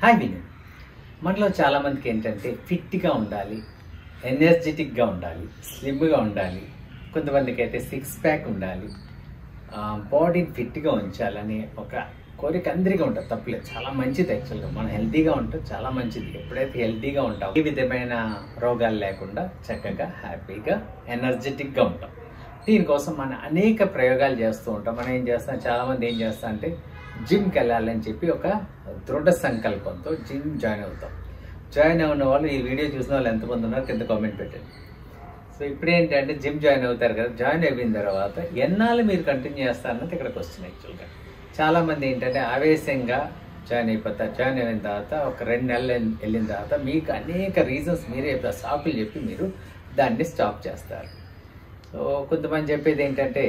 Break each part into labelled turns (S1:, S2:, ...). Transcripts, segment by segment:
S1: Hi విను. మనలో చాలామందికి ఏంటంటే ఫిట్గా ఉండాలి, ఎనర్జెటిక్గా ఉండాలి, స్లిమ్గా ఉండాలి. కొంతమందికి అయితే సిక్స్ ప్యాక్ ఉండాలి, బాడీని ఫిట్గా ఉంచాలని ఒక కోరిక అందరికీ ఉంటుంది. తప్పలేదు, చాలా మంచిది. యాక్చువల్గా మనం హెల్తీగా ఉంటే చాలా మంచిది. ఎప్పుడైతే హెల్తీగా ఉంటాం ఏ విధమైన రోగాలు లేకుండా చక్కగా హ్యాపీగా ఎనర్జెటిక్గా ఉంటాం. దీనికోసం మనం అనేక ప్రయోగాలు చేస్తూ ఉంటాం. మనం ఏం చేస్తాం, చాలామంది ఏం చేస్తాం అంటే జిమ్కి వెళ్ళాలని చెప్పి ఒక దృఢ సంకల్పంతో జిమ్ జాయిన్ అవుతాం. జాయిన్ అయిన వాళ్ళు, ఈ వీడియో చూసిన వాళ్ళు ఎంతమంది ఉన్నారు కింద కామెంట్ పెట్టండి. సో ఇప్పుడు ఏంటంటే జిమ్ జాయిన్ అవుతారు కదా, జాయిన్ అయిన తర్వాత ఎన్నాళ్ళు మీరు కంటిన్యూ చేస్తారన్నది ఇక్కడ క్వశ్చన్. యాక్చువల్గా చాలామంది ఏంటంటే ఆవేశంగా జాయిన్ అయిపోతారు. జాయిన్ అయిన తర్వాత ఒక 2 నెలలు వెళ్ళిన తర్వాత మీకు అనేక రీజన్స్ మీరే సాకులు చెప్పి మీరు దాన్ని స్టాప్ చేస్తారు. సో కొంతమంది చెప్పేది ఏంటంటే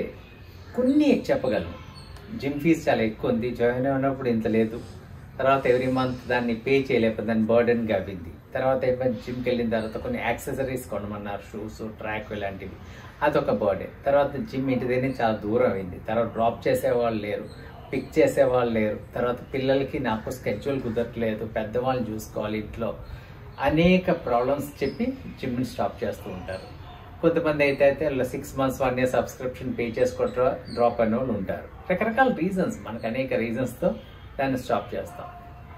S1: కొన్ని చెప్పగలను, జిమ్ ఫీజు చాలా ఎక్కువ ఉంది, జాయిన్ అయినప్పుడు ఇంత లేదు, తర్వాత ఎవ్రీ మంత్ దాన్ని పే చేయలేకపోతే దాన్ని బర్డెన్గా అవ్వింది. తర్వాత ఏమైనా జిమ్కి వెళ్ళిన తర్వాత కొన్ని యాక్సెసరీస్ కొనమన్నారు, షూస్, ట్రాక్ ఇలాంటివి, అదొక బర్డెన్. తర్వాత జిమ్ ఇంటి దగ్గర నుంచి చాలా దూరం అయింది, తర్వాత డ్రాప్ చేసేవాళ్ళు లేరు, పిక్ చేసేవాళ్ళు లేరు, తర్వాత పిల్లలకి నాకు స్కెడ్యూల్ కుదరట్లేదు, పెద్దవాళ్ళని చూసుకోవాలి ఇంట్లో, అనేక ప్రాబ్లమ్స్ చెప్పి జిమ్ని స్టాప్ చేస్తూ ఉంటారు. కొంతమంది అయితే 6 months 1 year సబ్స్క్రిప్షన్ పే చేసుకోవటం డ్రాప్ అయిన వాళ్ళు ఉంటారు. రకరకాల రీజన్స్, మనకు అనేక రీజన్స్తో దాన్ని స్టాప్ చేస్తాం.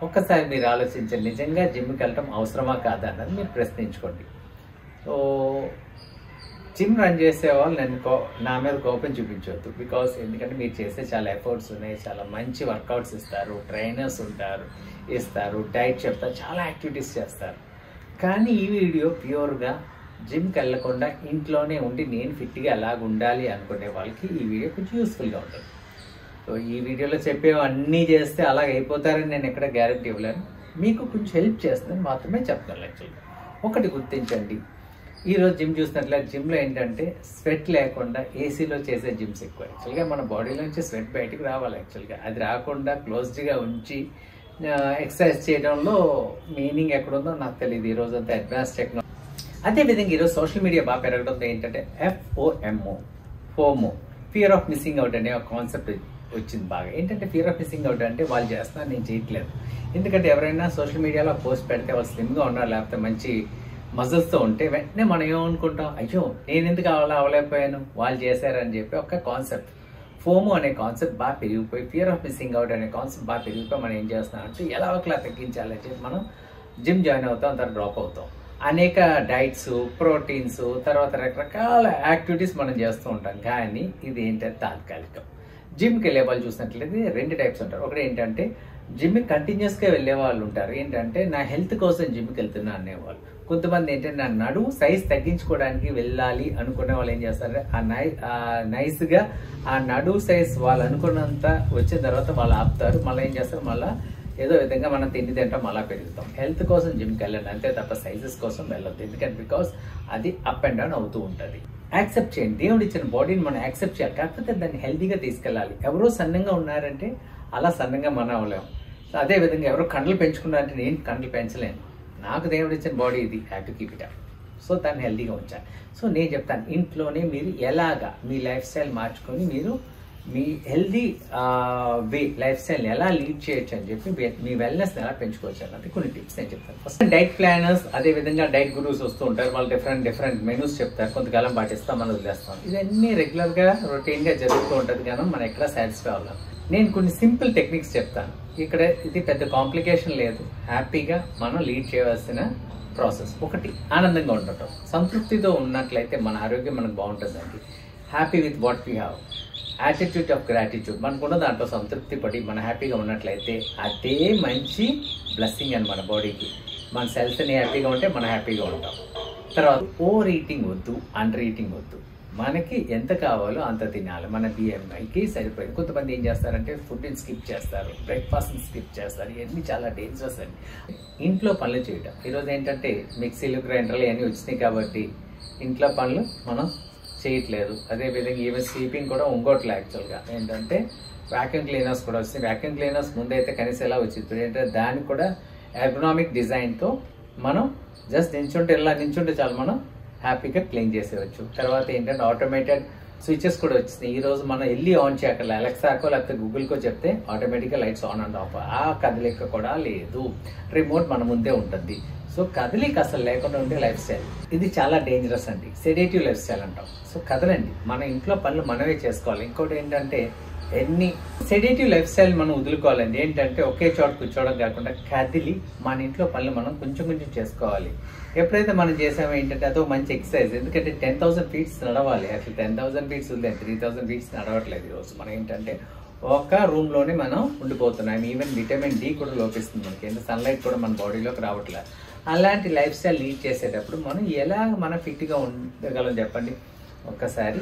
S1: ఒక్కసారి మీరు ఆలోచించండి, నిజంగా జిమ్కి వెళ్ళటం అవసరమా కాదా అన్నది మీరు ప్రశ్నించుకోండి. సో జిమ్ రన్ చేసే వాళ్ళు నా మీద కోపం చూపించవద్దు. బికాస్ ఎందుకంటే మీరు చేసే చాలా ఎఫర్ట్స్ ఉన్నాయి, చాలా మంచి వర్కౌట్స్ ఇస్తారు, ట్రైనర్స్ ఉంటారు, డైట్ చెప్తారు, చాలా యాక్టివిటీస్ చేస్తారు. కానీ ఈ వీడియో ప్యూర్గా జిమ్కి వెళ్ళకుండా ఇంట్లోనే ఉండి నేను ఫిట్గా ఎలాగ ఉండాలి అనుకునే వాళ్ళకి ఈ వీడియో కొంచెం యూస్ఫుల్గా ఉంటుంది. సో ఈ వీడియోలో చెప్పేవన్నీ చేస్తే అలాగ అయిపోతారని నేను ఎక్కడ గ్యారంటీ ఇవ్వలేను. మీకు కొంచెం హెల్ప్ చేస్తుందని మాత్రమే చెప్తాను. యాక్చువల్గా ఒకటి గుర్తించండి, ఈరోజు జిమ్ చూసినట్లయితే జిమ్లో ఏంటంటే స్వెట్ లేకుండా ఏసీలో చేసే జిమ్స్ ఎక్కువ. యాక్చువల్గా మన బాడీలో నుంచి స్వెట్ బయటికి రావాలి. యాక్చువల్గా అది రాకుండా క్లోజ్డ్గా ఉంచి ఎక్సర్సైజ్ చేయడంలో మీనింగ్ ఎక్కడుందో నాకు తెలియదు. ఈరోజు అంతా అడ్వాన్స్ టెక్నాలజీ. అదేవిధంగా ఈరోజు సోషల్ మీడియా బాగా పెరగడంతో ఏంటంటే FOMO, fear of missing out అనే ఒక కాన్సెప్ట్ వచ్చింది బాగా. ఏంటంటే ఫియర్ ఆఫ్ మిస్సింగ్ అవుట్ అంటే వాళ్ళు చేస్తున్నారు, నేను చేయట్లేదు. ఎందుకంటే ఎవరైనా సోషల్ మీడియాలో పోస్ట్ పెడితే వాళ్ళు స్లిమ్గా ఉన్నారు, లేకపోతే మంచి మజిల్స్తో ఉంటే వెంటనే మనం ఏమనుకుంటాం, అయ్యో నేను ఎందుకు అవ్వలేకపోయాను, వాళ్ళు చేశారని చెప్పి ఒక కాన్సెప్ట్. ఫోమో అనే కాన్సెప్ట్ బాగా పెరిగిపోయి, ఫియర్ ఆఫ్ మిస్సింగ్ అవుట్ అనే కాన్సెప్ట్ బాగా పెరిగిపోయి మనం ఏం చేస్తున్నాం అంటే ఎలా ఒకలా తగ్గించాలని చెప్పి మనం జిమ్ జాయిన్ అవుతాం, తర్వాత డ్రాప్ అవుతాం. అనేక డైట్స్, ప్రోటీన్స్, తర్వాత రకరకాల యాక్టివిటీస్ మనం చేస్తూ ఉంటాం. కానీ ఇది ఏంటంటే తాత్కాలికం. జిమ్కి వెళ్ళే వాళ్ళు చూసినట్లయితే 2 టైప్స్ ఉంటారు. ఒకటి ఏంటంటే జిమ్కి కంటిన్యూస్గా వెళ్ళే వాళ్ళు ఉంటారు, ఏంటంటే నా హెల్త్ కోసం జిమ్కి వెళ్తున్నా అనేవాళ్ళు. కొంతమంది ఏంటంటే నా నడుము సైజ్ తగ్గించుకోవడానికి వెళ్ళాలి అనుకునే వాళ్ళు ఏం చేస్తారు, నైస్గా ఆ నడుము సైజ్ వాళ్ళు అనుకున్నంత వచ్చిన తర్వాత వాళ్ళు ఆపుతారు. మళ్ళీ ఏం చేస్తారు, మళ్ళీ ఏదో విధంగా మనం తిండి తింటాం, అలా పెరుగుతాం. హెల్త్ కోసం జిమ్కి వెళ్ళండి అంతే తప్ప సైజెస్ కోసం వెళ్ళొద్దు. ఎందుకంటే బికాస్ అది అప్ అండ్ డౌన్ అవుతూ ఉంటుంది. యాక్సెప్ట్ చేయండి, దేవుడు ఇచ్చిన బాడీని మనం యాక్సెప్ట్ చేయాలి, కాకపోతే దాన్ని హెల్తీగా తీసుకెళ్ళాలి. ఎవరో సన్నంగా ఉన్నారంటే అలా సన్నంగా మనం అవ్వలేము. అదే విధంగా ఎవరో కండలు పెంచుకున్నారంటే నేను కండలు పెంచలేను, నాకు దేవుడు ఇచ్చిన బాడీ ఇది, have to keep it up. So దాన్ని హెల్తీగా ఉంచాలి. సో నేను చెప్తాను, ఇంట్లోనే మీరు ఎలాగా మీ లైఫ్ స్టైల్ మార్చుకొని మీరు మీ హెల్దీ లైఫ్ స్టైల్ని ఎలా లీడ్ చేయొచ్చు అని చెప్పి మీ వెల్నెస్ని ఎలా పెంచుకోవచ్చు అన్నది కొన్ని టిప్స్ నేను చెప్తాను. ఫస్ట్ డైట్ ప్లానర్స్, అదేవిధంగా డైట్ గురూస్ వస్తూ ఉంటారు. వాళ్ళు డిఫరెంట్ మెనూస్ చెప్తారు, కొంతకాలం పాటిస్తాం, మనం వదిలేస్తాం. ఇవన్నీ రెగ్యులర్గా రొటీన్గా జరుగుతూ ఉంటుంది, కానీ మనం ఎక్కడ సాటిస్ఫై అవ్వాలి. నేను కొన్ని సింపుల్ టెక్నిక్స్ చెప్తాను. ఇక్కడ ఇది పెద్ద కాంప్లికేషన్ లేదు, హ్యాపీగా మనం లీడ్ చేయవలసిన ప్రాసెస్. ఒకటి, ఆనందంగా ఉండటం. సంతృప్తితో ఉన్నట్లయితే మన ఆరోగ్యం మనకు బాగుంటుందండి. Happy with what we have, attitude of gratitude. మనకున్న దాంట్లో సంతృప్తి పడి మన హ్యాపీగా ఉన్నట్లయితే అదే మంచి బ్లెస్సింగ్ అని మన బాడీకి. మన సెల్స్ని హ్యాపీగా ఉంటే మనం హ్యాపీగా ఉంటాం. తర్వాత ఓవర్ ఈటింగ్ వద్దు, అండర్ ఈటింగ్ వద్దు. మనకి ఎంత కావాలో అంత తినాలి, మన BMIకి సరిపోయింది. కొంతమంది ఏం చేస్తారంటే ఫుడ్ని స్కిప్ చేస్తారు, బ్రేక్ఫాస్ట్ని స్కిప్ చేస్తారు. ఇవన్నీ చాలా డేంజరస్ అండి. ఇంట్లో పనులు చేయటం, ఈరోజు ఏంటంటే మిక్సీలు, గ్రైండర్లు ఇవన్నీ వచ్చినాయి కాబట్టి ఇంట్లో పనులు మనం చేయట్లేదు. అదేవిధంగా ఈవెన్ స్వీపింగ్ కూడా ఉంగోట్లే. యాక్చువల్గా ఏంటంటే వ్యాక్యూమ్ క్లీనర్స్ కూడా వస్తాయి. వ్యాక్యూమ్ క్లీనర్స్ ముందైతే కనీసం ఎలా వచ్చింది, ఇప్పుడు ఏంటంటే దానికి కూడా ఎర్గనామిక్ డిజైన్తో మనం జస్ట్ నించుంటే చాలు, మనం హ్యాపీగా క్లీన్ చేసేవచ్చు. తర్వాత ఏంటంటే ఆటోమేటెడ్ స్విచెస్ కూడా వచ్చినాయి. ఈ రోజు మనం వెళ్ళి ఆన్ చేయగల అలెక్సాకో లేకపోతే గూగుల్కో చెప్తే ఆటోమేటిక్గా లైట్స్ ఆన్ అండ్ ఆఫ్. ఆ కదలిక కూడా లేదు, రిమోట్ మన ముందే ఉంటుంది. సో కదలిక అసలు లేకుండా ఉండే లైఫ్ స్టైల్ ఇది చాలా డేంజరస్ అండి, సెడేటివ్ లైఫ్ స్టైల్ అంటాం. సో కదలండి, మన ఇంట్లో పనులు మనమే చేసుకోవాలి. ఇంకోటి ఏంటంటే ఎన్ని సెడేటివ్ లైఫ్ స్టైల్ మనం వదులుకోవాలండి. ఏంటంటే ఒకే చోట కూర్చోవడం కాకుండా కదిలి మన ఇంట్లో పనులు మనం కొంచెం కొంచెం చేసుకోవాలి. ఎప్పుడైతే మనం చేసామో ఏంటంటే అదో మంచి ఎక్సర్సైజ్. ఎందుకంటే 10,000 ఫీట్స్ నడవాలి. అట్లా 10,000 ఫీట్స్ ఉంది, 3,000 ఫీట్స్ నడవట్లేదు ఈరోజు. మనం ఏంటంటే ఒక రూమ్ లోనే మనం ఉండిపోతున్నాం. ఈవెన్ విటమిన్ డి కూడా లోపిస్తుంది మనకి, ఎందుకంటే సన్లైట్ కూడా మన బాడీలోకి రావట్లేదు. అలాంటి లైఫ్ స్టైల్ లీడ్ చేసేటప్పుడు మనం ఎలా మనం ఫిట్గా ఉండగలం చెప్పండి. ఒక్కసారి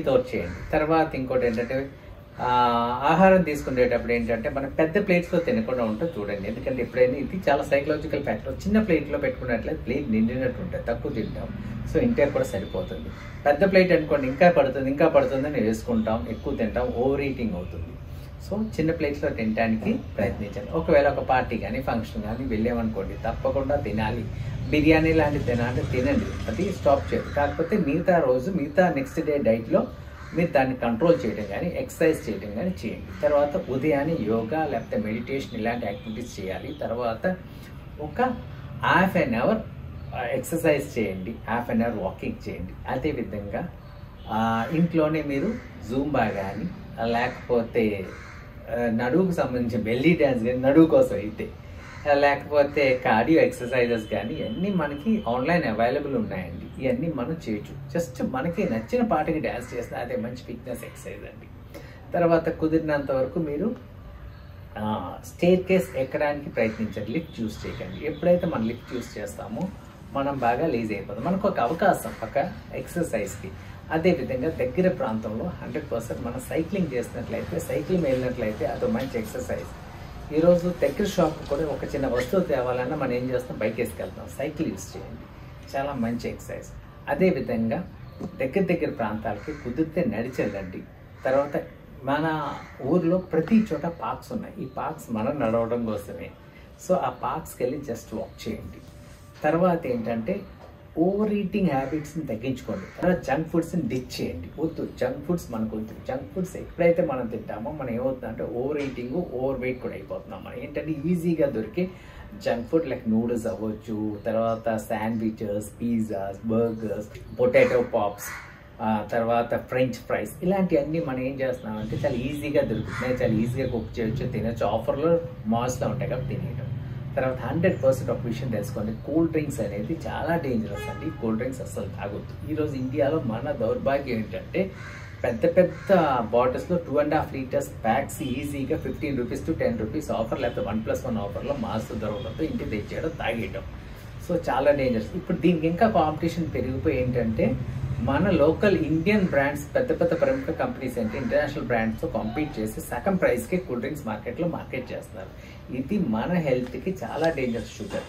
S1: ఇది ఒకటి చేయండి. తర్వాత ఇంకోటి ఏంటంటే ఆహారం తీసుకునేటప్పుడు ఏంటంటే మనం పెద్ద ప్లేట్స్లో తినకుండా ఉంటే చూడండి. ఎందుకంటే ఎప్పుడైనా ఇది చాలా సైకలాజికల్ ఫ్యాక్టర్. చిన్న ప్లేట్లో పెట్టుకున్నట్లయితే ప్లేట్ నిండినట్టు ఉంటుంది, తక్కువ తింటాం. సో ఇంటే కూడా సరిపోతుంది. పెద్ద ప్లేట్ అనుకోండి ఇంకా పడుతుంది అని వేసుకుంటాం, ఎక్కువ తింటాం, ఓవర్ ఈటింగ్ అవుతుంది. సో చిన్న ప్లేట్స్లో తినడానికి ప్రయత్నించండి. ఒకవేళ ఒక పార్టీ కానీ ఫంక్షన్ కానీ వెళ్ళామనుకోండి, తప్పకుండా తినాలి. బిర్యానీ లాంటివి తినండి, అది స్టాప్ చేయదు. కాకపోతే మిగతా నెక్స్ట్ డే డైట్లో మీరు దాన్ని కంట్రోల్ చేయడం కానీ ఎక్సర్సైజ్ చేయడం కానీ చేయండి. తర్వాత ఉదయాన్నే యోగా లేకపోతే మెడిటేషన్ ఇలాంటి యాక్టివిటీస్ చేయాలి. తర్వాత ఒక హాఫ్ అన్ అవర్ ఎక్సర్సైజ్ చేయండి, హాఫ్ అన్ అవర్ వాకింగ్ చేయండి. అదేవిధంగా ఇంట్లోనే మీరు జూంబా కానీ లేకపోతే నడువుకు సంబంధించిన బెల్లీ డ్యాన్స్ కానీ, నడువు కోసం అయితే, లేకపోతే కార్డియో ఎక్సర్సైజెస్ కానీ ఇవన్నీ మనకి ఆన్లైన్ అవైలబుల్ ఉన్నాయండి. ఇవన్నీ మనం చేయొచ్చు. జస్ట్ మనకి నచ్చిన పాటకి డ్యాన్స్ చేస్తే అదే మంచి ఫిట్నెస్ ఎక్సర్సైజ్ అండి. తర్వాత కుదిరినంత వరకు మీరు స్టేర్ కేస్ ఎక్కడానికి ప్రయత్నించండి, లిఫ్ట్ యూస్ చేయకండి. ఎప్పుడైతే మనం లిఫ్ట్ యూస్ చేస్తామో మనం బాగా లేజీ అయిపోతాం. మనకు ఒక అవకాశం ఒక ఎక్సర్సైజ్కి. అదేవిధంగా దగ్గర ప్రాంతంలో 100% మనం సైక్లింగ్ చేసినట్లయితే, సైకిల్ వెళ్ళినట్లయితే అదో మంచి ఎక్సర్సైజ్. ఈరోజు దగ్గర షాప్ కూడా ఒక చిన్న వస్తువు తేవాలన్నా మనం ఏం చేస్తాం, బైక్ వేసుకెళ్తాం. సైకిల్ యూస్ చేయండి, చాలా మంచి ఎక్సర్సైజ్. అదేవిధంగా దగ్గర ప్రాంతాలకి కుదిరితే నడిచి వెళ్ళండి. తర్వాత మన ఊర్లో ప్రతి చోట పార్క్స్ ఉన్నాయి. ఈ పార్క్స్ మనం నడవడం కోసమే. సో ఆ పార్క్స్కి వెళ్ళి జస్ట్ వాక్ చేయండి. తర్వాత ఏంటంటే ఓవర్ ఈటింగ్ హ్యాబిట్స్ని తగ్గించుకోండి. తర్వాత జంక్ ఫుడ్స్ని డిచ్ చేయండి. వద్దు, జంక్ ఫుడ్స్ మనకు వద్దు. జంక్ ఫుడ్స్ ఎప్పుడైతే మనం తింటామో మనం ఏమవుతుందంటే ఓవర్ ఈటింగ్, ఓవర్ వెయిట్ కూడా అయిపోతున్నాం. మనం ఏంటంటే ఈజీగా దొరికే జంక్ ఫుడ్ లైక్ నూడిల్స్ అవ్వచ్చు, తర్వాత sandwiches, pizzas, burgers, potato pops, తర్వాత ఫ్రెంచ్ ఫ్రైస్, ఇలాంటివన్నీ మనం ఏం చేస్తున్నామంటే చాలా ఈజీగా దొరుకుతున్నాయి, చాలా ఈజీగా కుక్ చేయొచ్చు, తినొచ్చు. ఆఫర్లో మాల్స్లో ఉంటాయి కాబట్టి తినేయడం. తర్వాత 100% ఒక విషయం తెలుసుకోండి, కూల్ డ్రింక్స్ అనేది చాలా డేంజరస్ అండి. కూల్ డ్రింక్స్ అస్సలు తాగొద్దు. ఈరోజు ఇండియాలో మన దౌర్భాగ్యం ఏంటంటే పెద్ద బాటిల్స్లో 2.5 లీటర్స్ ప్యాక్స్ ఈజీగా 15 రూపీస్ to 10 రూపీస్ ఆఫర్, లేకపోతే 1+1 ఆఫర్లో మాల్స్ దొరకడంతో ఇంటికి తెచ్చేయడం, తాగేయడం. సో చాలా డేంజరస్. ఇప్పుడు దీనికి ఇంకా కాంపిటీషన్ పెరిగిపోయి ఏంటంటే మన లోకల్ ఇండియన్ బ్రాండ్స్, పెద్ద ప్రముఖ కంపెనీస్ అంటే ఇంటర్నేషనల్ బ్రాండ్స్తో కాంపీట్ చేసి సగం ప్రైస్కి కూల్ డ్రింక్స్ మార్కెట్లో మార్కెట్ చేస్తున్నారు. ఇది మన హెల్త్కి చాలా డేంజరస్. షుగర్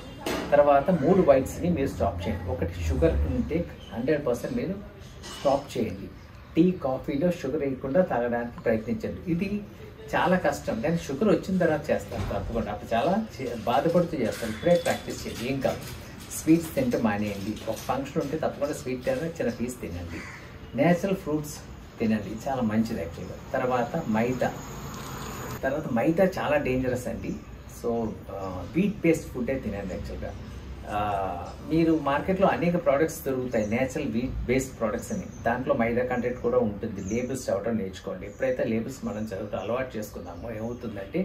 S1: తర్వాత 3 వైట్స్ని మీరు స్టాప్ చేయండి. ఒకటి, షుగర్ ఇంటేక్ 100% మీరు స్టాప్ చేయండి. టీ, కాఫీలో షుగర్ వేయకుండా తాగడానికి ప్రయత్నించండి. ఇది చాలా కష్టం, కానీ షుగర్ వచ్చిన తర్వాత చేస్తారు తప్పకుండా. అప్పుడు చాలా బాధపడుతూ చేస్తారు. ఇప్పుడే ప్రాక్టీస్ చేయండి, ఏం కాదు. స్వీట్స్ తింటే మానేయండి. ఒక ఫంక్షన్ ఉంటే తప్పకుండా స్వీట్ తినండి, చిన్న పీస్ తినండి. నేచురల్ ఫ్రూట్స్ తినండి, చాలా మంచిది యాక్చువల్గా. తర్వాత మైదా చాలా డేంజరస్ అండి. సో వీట్ బేస్డ్ ఫుడ్డే తినండి యాక్చువల్గా. మీరు మార్కెట్లో అనేక ప్రోడక్ట్స్ దొరుకుతాయి, నేచురల్ వీట్ బేస్డ్ ప్రోడక్ట్స్ అని. దాంట్లో మైదా కంటెంట్ కూడా ఉంటుంది. లేబుల్స్ చదవడం నేర్చుకోండి. ఎప్పుడైతే లేబుల్స్ మనం చదవటం అలవాటు చేసుకుందామో ఏమవుతుందంటే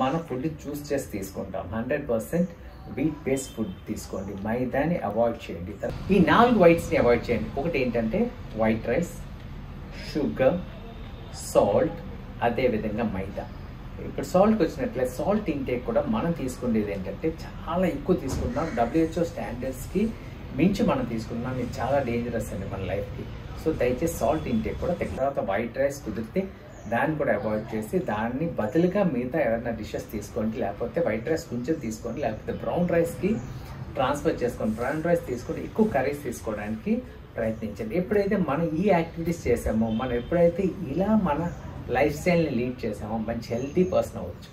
S1: మన ఫుడ్ చూస్ చేసి తీసుకుంటాం. 100% వీట్ బేస్డ్ ఫుడ్ తీసుకోండి. మైదాని అవాయిడ్ చేయండి. ఈ 4 వైట్స్ని అవాయిడ్ చేయండి. ఒకటి ఏంటంటే వైట్ రైస్, షుగర్, సాల్ట్, అదేవిధంగా మైదా. ఇప్పుడు సాల్ట్కి వచ్చినట్లయితే సాల్ట్ ఇంటేక్ కూడా మనం తీసుకునేది ఏంటంటే చాలా ఎక్కువ తీసుకుంటున్నాం. WHO స్టాండర్డ్స్కి మించి మనం తీసుకున్నాం. ఇది చాలా డేంజరస్ అండి మన లైఫ్కి. సో దయచేసి సాల్ట్ ఇంటేక్ కూడా తగ్గిన తర్వాత వైట్ రైస్ కుదిరితే దాన్ని కూడా అవాయిడ్ చేసి దాన్ని బదులుగా మిగతా ఏదైనా డిషెస్ తీసుకోండి. లేకపోతే వైట్ రైస్ కొంచెం తీసుకోండి, లేకపోతే బ్రౌన్ రైస్కి ట్రాన్స్ఫర్ చేసుకోండి. బ్రౌన్ రైస్ తీసుకొని ఎక్కువ కర్రీస్ తీసుకోవడానికి ప్రయత్నించండి. ఎప్పుడైతే మనం ఈ యాక్టివిటీస్ చేసామో, మనం ఎప్పుడైతే ఇలా మన లైఫ్ స్టైల్ని లీడ్ చేసామో మంచి హెల్తీ పర్సన్ అవ్వచ్చు.